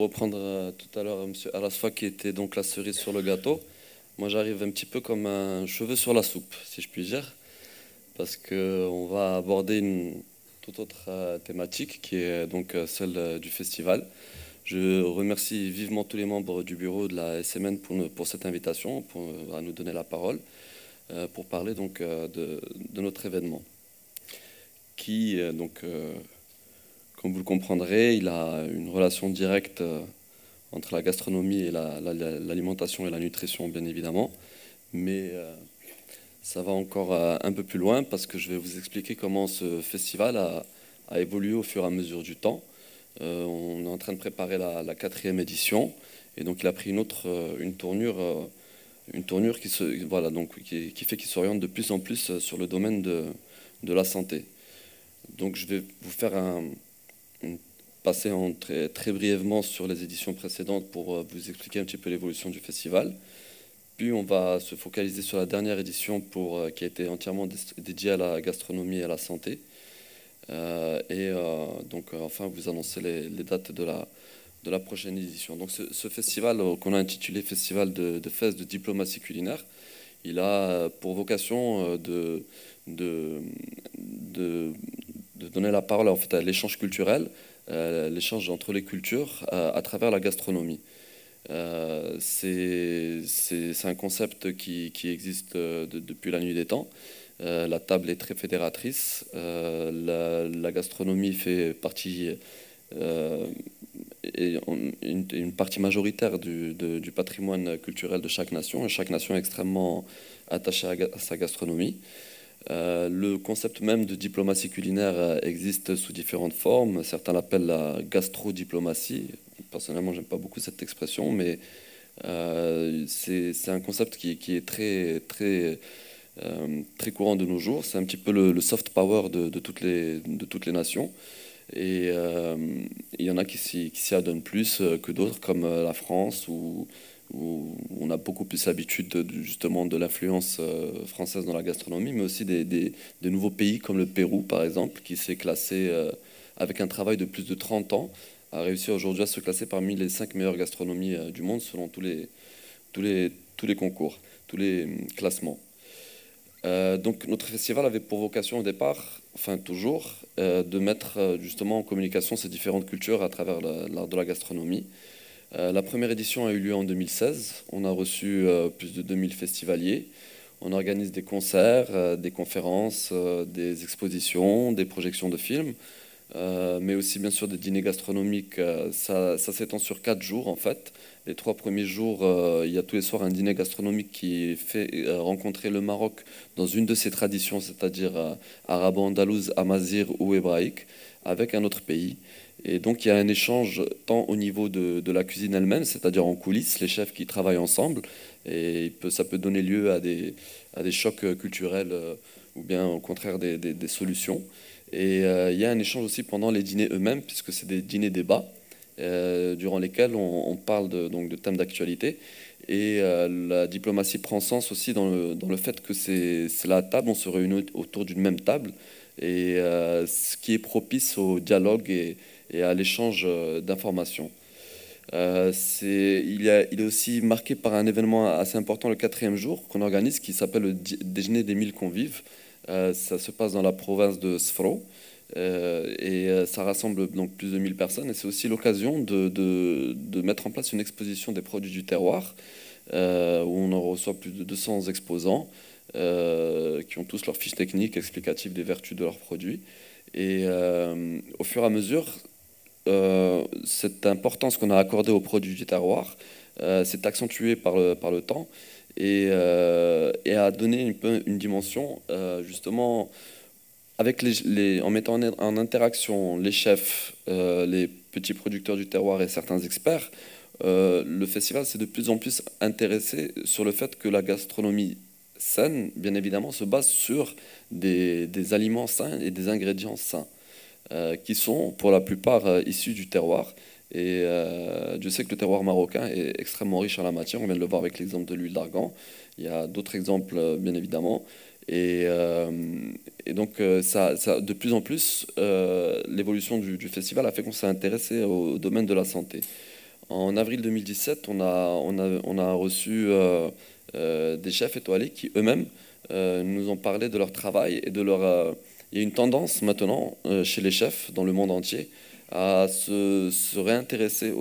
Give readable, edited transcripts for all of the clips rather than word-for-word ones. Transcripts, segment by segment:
Reprendre tout à l'heure Monsieur Arasfa qui était donc la cerise sur le gâteau. Moi j'arrive un petit peu comme un cheveu sur la soupe, si je puis dire, parce que on va aborder une toute autre thématique qui est donc celle du festival. Je remercie vivement tous les membres du bureau de la SMN pour cette invitation, à nous donner la parole, pour parler donc de notre événement, qui comme vous le comprendrez, il a une relation directe entre la gastronomie et l'alimentation et la nutrition, bien évidemment. Mais ça va encore un peu plus loin parce que je vais vous expliquer comment ce festival a évolué au fur et à mesure du temps. On est en train de préparer la quatrième édition et donc il a pris une tournure voilà, donc, qui fait qu'il s'oriente de plus en plus sur le domaine de la santé. Donc je vais vous faire passer très brièvement sur les éditions précédentes pour vous expliquer un petit peu l'évolution du festival. Puis on va se focaliser sur la dernière édition qui a été entièrement dédiée à la gastronomie et à la santé. Enfin vous annoncer les dates de la prochaine édition. Donc ce festival qu'on a intitulé Festival de Fès de diplomatie culinaire, il a pour vocation de donner la parole en fait, à l'échange culturel, l'échange entre les cultures à travers la gastronomie. C'est un concept qui existe depuis la nuit des temps. La table est très fédératrice. La gastronomie fait partie, et une partie majoritaire du patrimoine culturel de chaque nation. Et chaque nation est extrêmement attachée à sa gastronomie. Le concept même de diplomatie culinaire existe sous différentes formes. Certains l'appellent la gastrodiplomatie. Personnellement, j'aime pas beaucoup cette expression, mais c'est un concept qui est très courant de nos jours. C'est un petit peu le soft power de toutes les nations. Et il y en a qui s'y adonnent plus que d'autres, comme la France, où on a beaucoup plus l'habitude justement de l'influence française dans la gastronomie, mais aussi des nouveaux pays comme le Pérou, par exemple, qui s'est classé avec un travail de plus de 30 ans, a réussi aujourd'hui à se classer parmi les 5 meilleures gastronomies du monde selon tous les concours, tous les classements. Donc notre festival avait pour vocation au départ, enfin toujours, de mettre justement en communication ces différentes cultures à travers l'art de la gastronomie. La première édition a eu lieu en 2016. On a reçu plus de 2000 festivaliers. On organise des concerts, des conférences, des expositions, des projections de films, mais aussi bien sûr des dîners gastronomiques. Ça s'étend sur 4 jours en fait. Les 3 premiers jours, il y a tous les soirs un dîner gastronomique qui fait rencontrer le Maroc dans une de ses traditions, c'est-à-dire arabo-andalouse, amazigh ou hébraïque, avec un autre pays. Et donc il y a un échange tant au niveau de la cuisine elle-même, c'est-à-dire en coulisses, les chefs qui travaillent ensemble, et ça peut donner lieu à des chocs culturels ou bien au contraire des solutions. Et il y a un échange aussi pendant les dîners eux-mêmes, puisque c'est des dîners débats, durant lesquels on parle donc de thèmes d'actualité. Et la diplomatie prend sens aussi dans le fait que c'est la table, on se réunit autour d'une même table, et ce qui est propice au dialogue et à l'échange d'informations. Il est aussi marqué par un événement assez important le quatrième jour qu'on organise qui s'appelle le déjeuner des 1000 convives. Ça se passe dans la province de Sfro ça rassemble donc plus de 1000 personnes et c'est aussi l'occasion de mettre en place une exposition des produits du terroir où on en reçoit plus de 200 exposants qui ont tous leurs fiches techniques explicatives des vertus de leurs produits. Et au fur et à mesure, cette importance qu'on a accordée aux produits du terroir s'est accentuée par le temps et a donné une dimension justement avec en mettant en interaction les chefs, les petits producteurs du terroir et certains experts. Le festival s'est de plus en plus intéressé sur le fait que la gastronomie saine, bien évidemment, se base sur des aliments sains et des ingrédients sains qui sont pour la plupart issus du terroir. Et je sais que le terroir marocain est extrêmement riche en la matière. On vient de le voir avec l'exemple de l'huile d'argan. Il y a d'autres exemples, bien évidemment. Et donc, de plus en plus, l'évolution du festival a fait qu'on s'est intéressé au domaine de la santé. En avril 2017, on a reçu des chefs étoilés qui eux-mêmes nous ont parlé de leur travail et de leur... il y a une tendance maintenant chez les chefs dans le monde entier à se réintéresser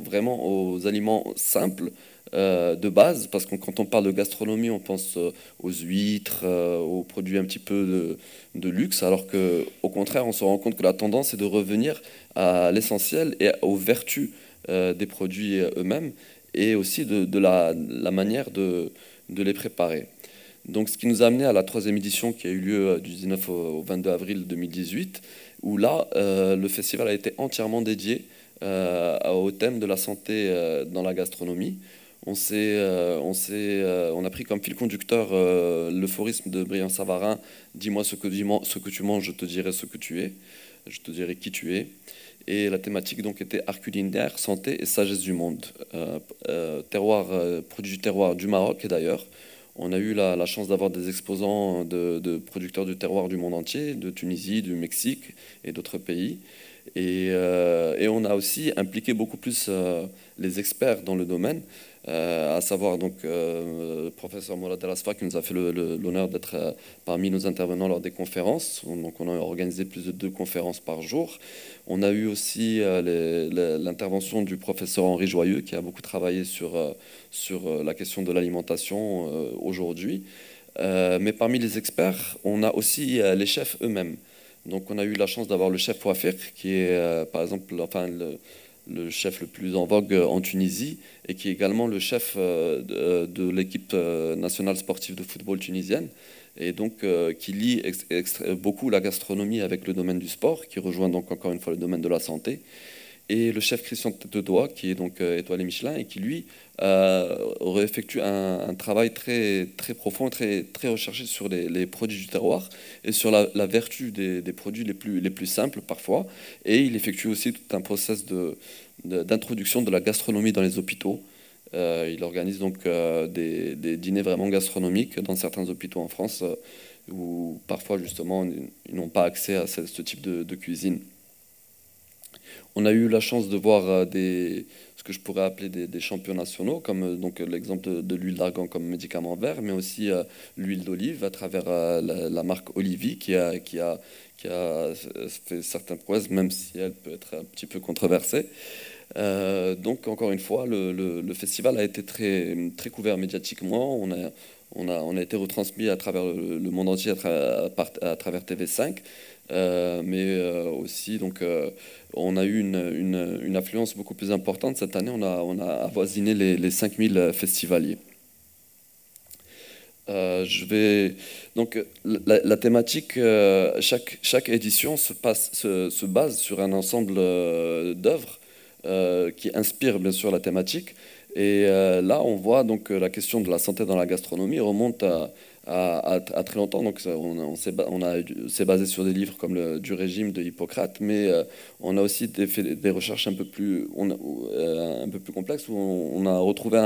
vraiment aux aliments simples de base, parce que quand on parle de gastronomie, on pense aux huîtres, aux produits un petit peu de luxe, alors que au contraire, on se rend compte que la tendance est de revenir à l'essentiel et aux vertus des produits eux-mêmes, et aussi de la manière de les préparer. Donc, ce qui nous a amené à la troisième édition qui a eu lieu du 19 au 22 avril 2018, où là, le festival a été entièrement dédié au thème de la santé dans la gastronomie. On a pris comme fil conducteur l'euphorisme de Brian Savarin, dis-moi ce que tu manges, je te dirai ce que tu es, je te dirai qui tu es. Et la thématique donc était art culinaire, santé et sagesse du monde. Produits du terroir du Maroc et d'ailleurs. On a eu la chance d'avoir des exposants de producteurs du terroir du monde entier, de Tunisie, du Mexique et d'autres pays. Et on a aussi impliqué beaucoup plus les experts dans le domaine, à savoir donc le professeur Mourad El Asfa qui nous a fait l'honneur d'être parmi nos intervenants lors des conférences. Donc on a organisé plus de 2 conférences par jour. On a eu aussi l'intervention du professeur Henri Joyeux qui a beaucoup travaillé sur la question de l'alimentation aujourd'hui. Mais parmi les experts, on a aussi les chefs eux-mêmes. Donc on a eu la chance d'avoir le chef Wafir, qui est par exemple le chef le plus en vogue en Tunisie, et qui est également le chef de l'équipe nationale sportive de football tunisienne, et donc qui lie beaucoup la gastronomie avec le domaine du sport, qui rejoint donc encore une fois le domaine de la santé. Et le chef Christian Tetedois, qui est donc étoilé Michelin, et qui lui aurait effectué un travail très, très profond, très, très recherché sur les produits du terroir et sur la vertu des produits les plus simples parfois. Et il effectue aussi tout un process d'introduction de la gastronomie dans les hôpitaux. Il organise donc des dîners vraiment gastronomiques dans certains hôpitaux en France où parfois justement ils n'ont pas accès à ce type de cuisine. On a eu la chance de voir ce que je pourrais appeler des champions nationaux, comme donc l'exemple de l'huile d'argan comme médicament vert, mais aussi l'huile d'olive à travers la marque Olivi qui a fait certaines prouesses, même si elle peut être un petit peu controversée. Donc encore une fois, le festival a été très, très couvert médiatiquement. On a été retransmis à travers le monde entier à travers TV5, mais aussi donc on a eu une affluence beaucoup plus importante cette année. On a avoisiné les 5000 festivaliers. Donc la thématique, chaque édition se base sur un ensemble d'œuvres qui inspirent bien sûr la thématique. Et là, on voit donc la question de la santé dans la gastronomie remonte à très longtemps. Donc s'est basé sur des livres comme du régime de Hippocrate, mais on a aussi fait des recherches un peu plus complexes où on a retrouvé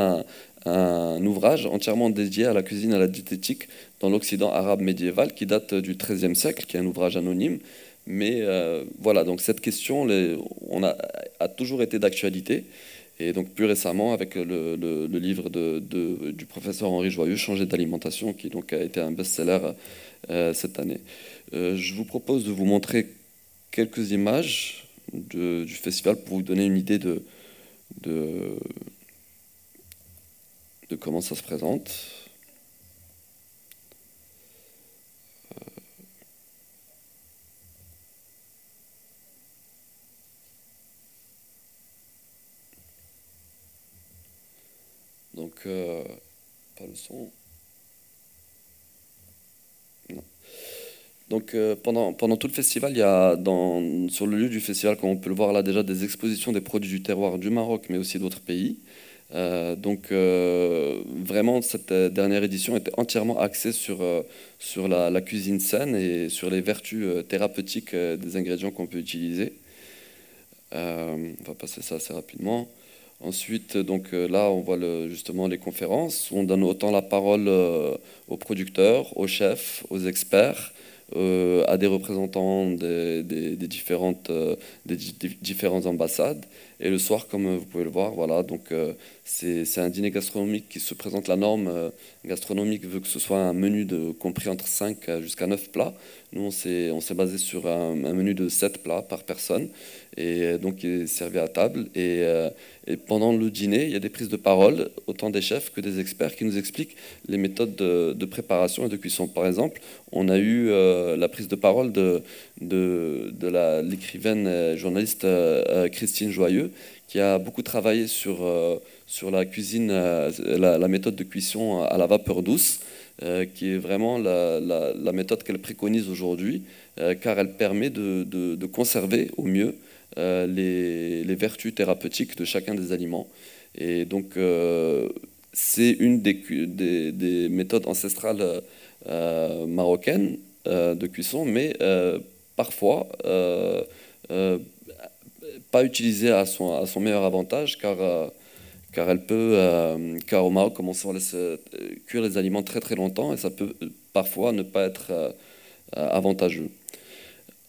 un ouvrage entièrement dédié à la cuisine et à la diététique dans l'Occident arabe médiéval qui date du XIIIe siècle, qui est un ouvrage anonyme. Mais voilà, donc cette question a toujours été d'actualité. Et donc plus récemment avec le livre du professeur Henri Joyeux, Changer d'alimentation, qui donc a été un best-seller cette année. Je vous propose de vous montrer quelques images du festival pour vous donner une idée de comment ça se présente. Donc, pas le son. Non. Donc, pendant tout le festival, il y a sur le lieu du festival, comme on peut le voir là déjà, des expositions des produits du terroir du Maroc, mais aussi d'autres pays. Donc, vraiment, cette dernière édition était entièrement axée sur la cuisine saine et sur les vertus thérapeutiques des ingrédients qu'on peut utiliser. On va passer ça assez rapidement. Ensuite, donc là, on voit justement les conférences. On donne autant la parole aux producteurs, aux chefs, aux experts, à des représentants des différentes ambassades. Et le soir, comme vous pouvez le voir, voilà, donc c'est un dîner gastronomique qui se présente. La norme gastronomique veut que ce soit un menu compris entre 5 jusqu'à 9 plats. Nous, on s'est basé sur un menu de 7 plats par personne, et donc qui est servi à table. Et pendant le dîner, il y a des prises de parole, autant des chefs que des experts, qui nous expliquent les méthodes de préparation et de cuisson. Par exemple, on a eu la prise de parole de l'écrivaine et journaliste Christine Joyeux, qui a beaucoup travaillé sur la cuisine, la méthode de cuisson à la vapeur douce, qui est vraiment la méthode qu'elle préconise aujourd'hui, car elle permet de conserver au mieux les vertus thérapeutiques de chacun des aliments. Et donc, c'est une des méthodes ancestrales marocaines de cuisson, mais parfois pas utilisée à son meilleur avantage, car car au Maroc, comme on laisse cuire les aliments très très longtemps, et ça peut parfois ne pas être avantageux.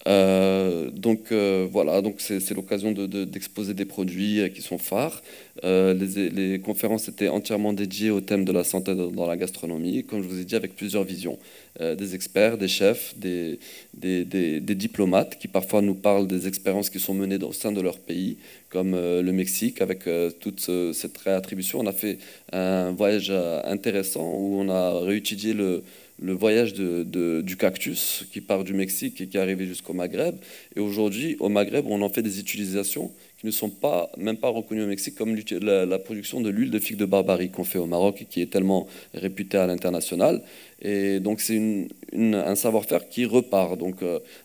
Voilà, donc c'est l'occasion d'exposer des produits qui sont phares. Les conférences étaient entièrement dédiées au thème de la santé dans la gastronomie, comme je vous ai dit, avec plusieurs visions. Des experts, des chefs, des diplomates qui parfois nous parlent des expériences qui sont menées au sein de leur pays, comme le Mexique, avec toute cette réattribution. On a fait un voyage intéressant où on a réétudié le voyage du cactus qui part du Mexique et qui est arrivé jusqu'au Maghreb. Et aujourd'hui, au Maghreb, on en fait des utilisations qui ne sont même pas reconnues au Mexique, comme la production de l'huile de figue de Barbarie qu'on fait au Maroc et qui est tellement réputée à l'international. Et donc c'est un savoir-faire qui repart. Donc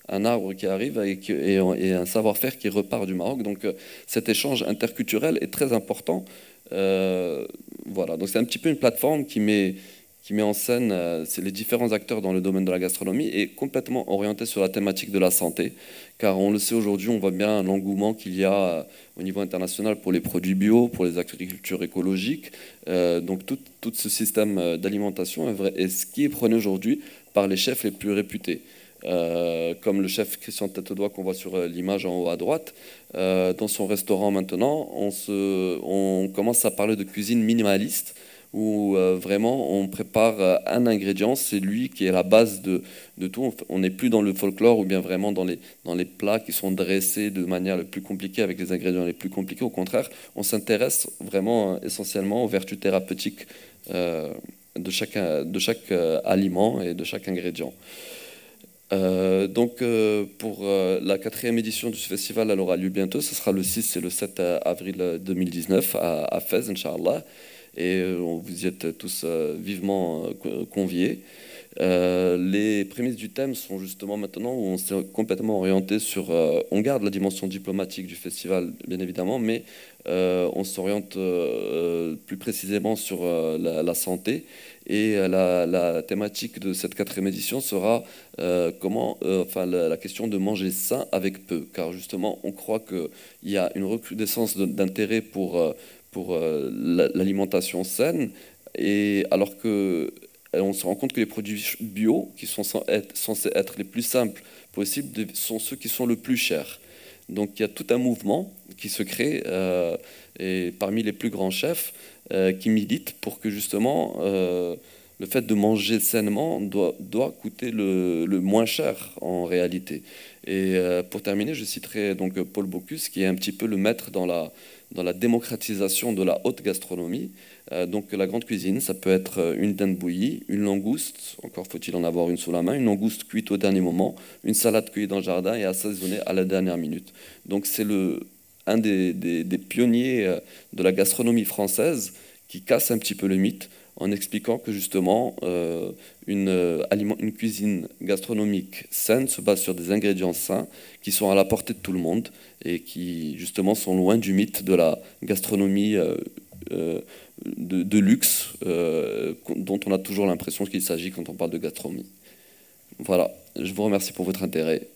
un arbre qui arrive et un savoir-faire qui repart du Maroc. Donc cet échange interculturel est très important. Voilà, donc c'est un petit peu une plateforme qui met en scène les différents acteurs dans le domaine de la gastronomie et complètement orienté sur la thématique de la santé. Car on le sait aujourd'hui, on voit bien l'engouement qu'il y a au niveau international pour les produits bio, pour les agricultures écologiques. Donc tout ce système d'alimentation est ce qui est prôné aujourd'hui par les chefs les plus réputés. Comme le chef Christian Tête-Doigt qu'on voit sur l'image en haut à droite. Dans son restaurant maintenant, on commence à parler de cuisine minimaliste, où vraiment on prépare un ingrédient, c'est lui qui est la base de tout. On n'est plus dans le folklore ou bien vraiment dans les plats qui sont dressés de manière la plus compliquée avec les ingrédients les plus compliqués. Au contraire, on s'intéresse vraiment essentiellement aux vertus thérapeutiques de chaque aliment et de chaque ingrédient. Pour la 4e édition du festival, elle aura lieu bientôt. Ce sera le 6 et le 7 avril 2019 à Fès, Inch'Allah. Et vous y êtes tous vivement conviés. Les prémices du thème sont justement maintenant où on s'est complètement orienté sur... on garde la dimension diplomatique du festival, bien évidemment, mais on s'oriente plus précisément sur la santé. Et la thématique de cette 4e édition sera la question de manger sain avec peu. Car justement, on croit qu'il y a une recrudescence d'intérêt pour l'alimentation saine, et alors que on se rend compte que les produits bio, qui sont censés être les plus simples possibles, sont ceux qui sont le plus chers. Donc il y a tout un mouvement qui se crée et parmi les plus grands chefs qui militent pour que justement le fait de manger sainement doit coûter le moins cher en réalité. Et pour terminer, je citerai donc Paul Bocuse, qui est un petit peu le maître dans la démocratisation de la haute gastronomie. Donc la grande cuisine, ça peut être une dinde bouillie, une langouste, encore faut-il en avoir une sous la main, une langouste cuite au dernier moment, une salade cueillie dans le jardin et assaisonnée à la dernière minute. Donc c'est un des pionniers de la gastronomie française qui casse un petit peu le mythe en expliquant que justement une cuisine gastronomique saine se base sur des ingrédients sains qui sont à la portée de tout le monde et qui justement sont loin du mythe de la gastronomie de luxe dont on a toujours l'impression qu'il s'agit quand on parle de gastronomie. Voilà, je vous remercie pour votre intérêt.